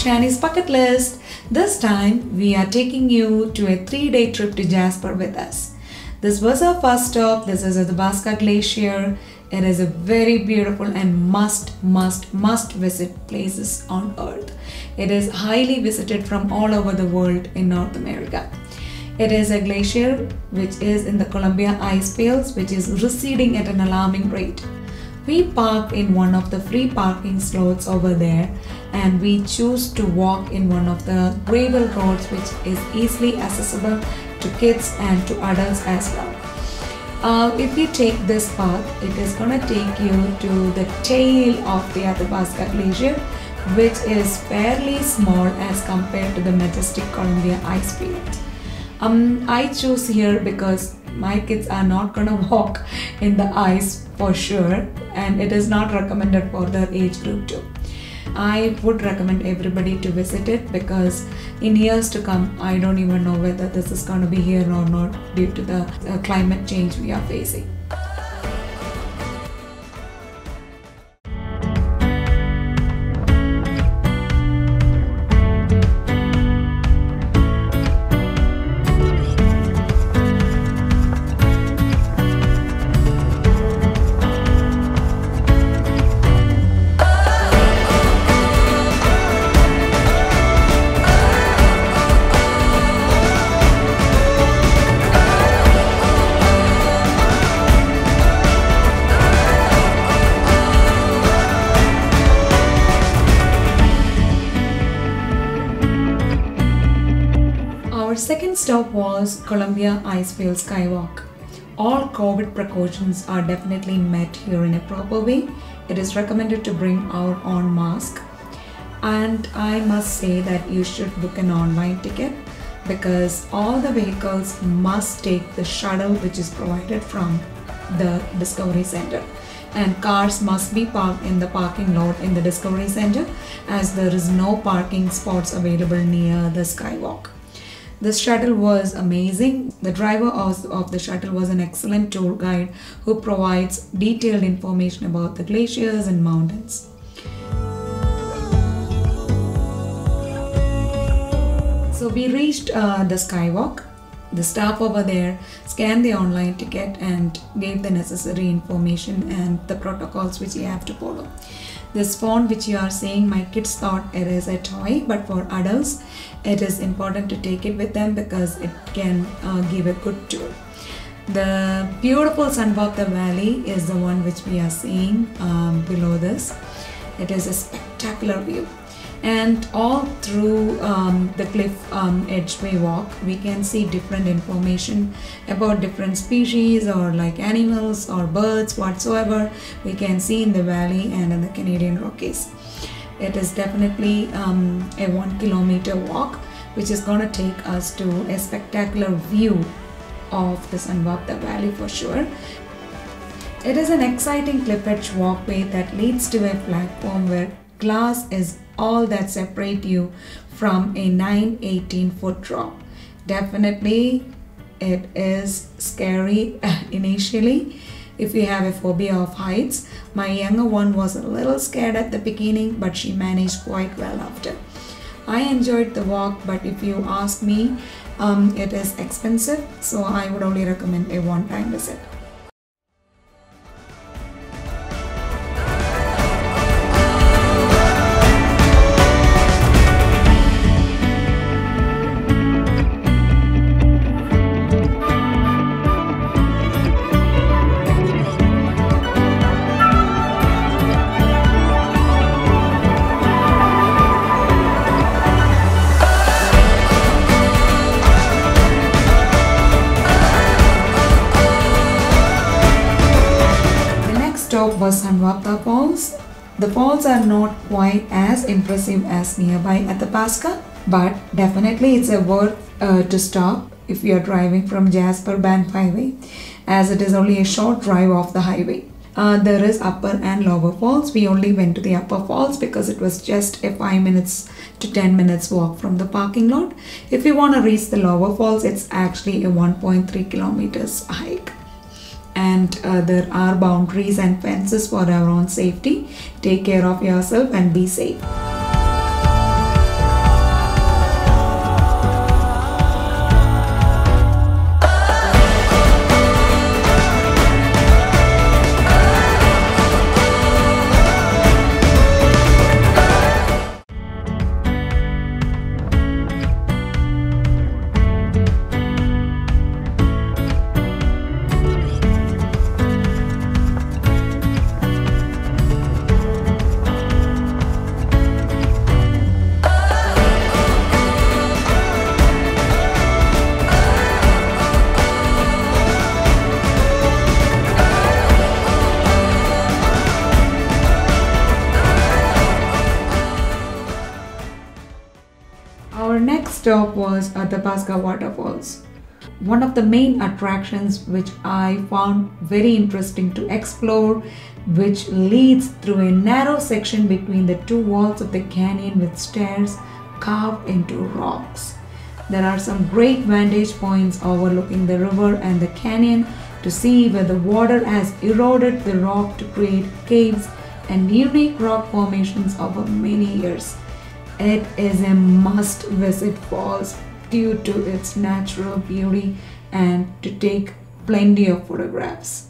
Shani's bucket list. This time we are taking you to a 3-day trip to Jasper with us. This was our first stop. This is Athabasca Glacier. It is a very beautiful and must visit places on earth. It is highly visited from all over the world in North America. It is a glacier which is in the Columbia ice fields, which is receding at an alarming rate. We parked in one of the free parking slots over there, and we choose to walk in one of the gravel roads which is easily accessible to kids and to adults as well. If you take this path, it is going to take you to the tail of the Athabasca Glacier, which is fairly small as compared to the majestic Columbia ice field. I choose here because my kids are not gonna walk in the ice for sure, and it is not recommended for their age group too. I would recommend everybody to visit it because in years to come, I don't even know whether this is gonna be here or not due to the climate change we are facing. Our second stop was Columbia Icefield Skywalk. All COVID precautions are definitely met here in a proper way. It is recommended to bring our own mask, and I must say that you should book an online ticket because all the vehicles must take the shuttle which is provided from the Discovery Center, and cars must be parked in the parking lot in the Discovery Center as there is no parking spots available near the Skywalk. The shuttle was amazing. The driver of the shuttle was an excellent tour guide who provides detailed information about the glaciers and mountains. So we reached the Skywalk. The staff over there scanned the online ticket and gave the necessary information and the protocols which you have to follow. This phone which you are seeing, my kids thought it is a toy, but for adults it is important to take it with them because it can give a good tour. The beautiful Sunwapta Valley is the one which we are seeing below this. It is a spectacular view, and all through the cliff edge we walk, we can see different information about different species or like animals or birds whatsoever we can see in the valley and in the Canadian Rockies. It is definitely a 1 kilometer walk which is going to take us to a spectacular view of the Sunwapta Valley for sure. It is an exciting cliff edge walkway that leads to a platform where glass is all that separate you from a 9-18 foot drop. Definitely it is scary initially if you have a phobia of heights. My younger one was a little scared at the beginning, but she managed quite well after. I enjoyed the walk, but if you ask me, it is expensive, so I would only recommend a one-time visit. Was Sunwapta Falls. The falls are not quite as impressive as nearby Athabasca, but definitely it's a worth to stop if you are driving from Jasper Banff Highway, as it is only a short drive off the highway. There is upper and lower falls. We only went to the upper falls because it was just a 5 minutes to 10 minutes walk from the parking lot. If you want to reach the lower falls, it's actually a 1.3 kilometers hike. And there are boundaries and fences for our own safety. Take care of yourself and be safe. stop was Athabasca Waterfalls. One of the main attractions which I found very interesting to explore, which leads through a narrow section between the two walls of the canyon with stairs carved into rocks. There are some great vantage points overlooking the river and the canyon to see where the water has eroded the rock to create caves and unique rock formations over many years. It is a must visit falls due to its natural beauty and to take plenty of photographs.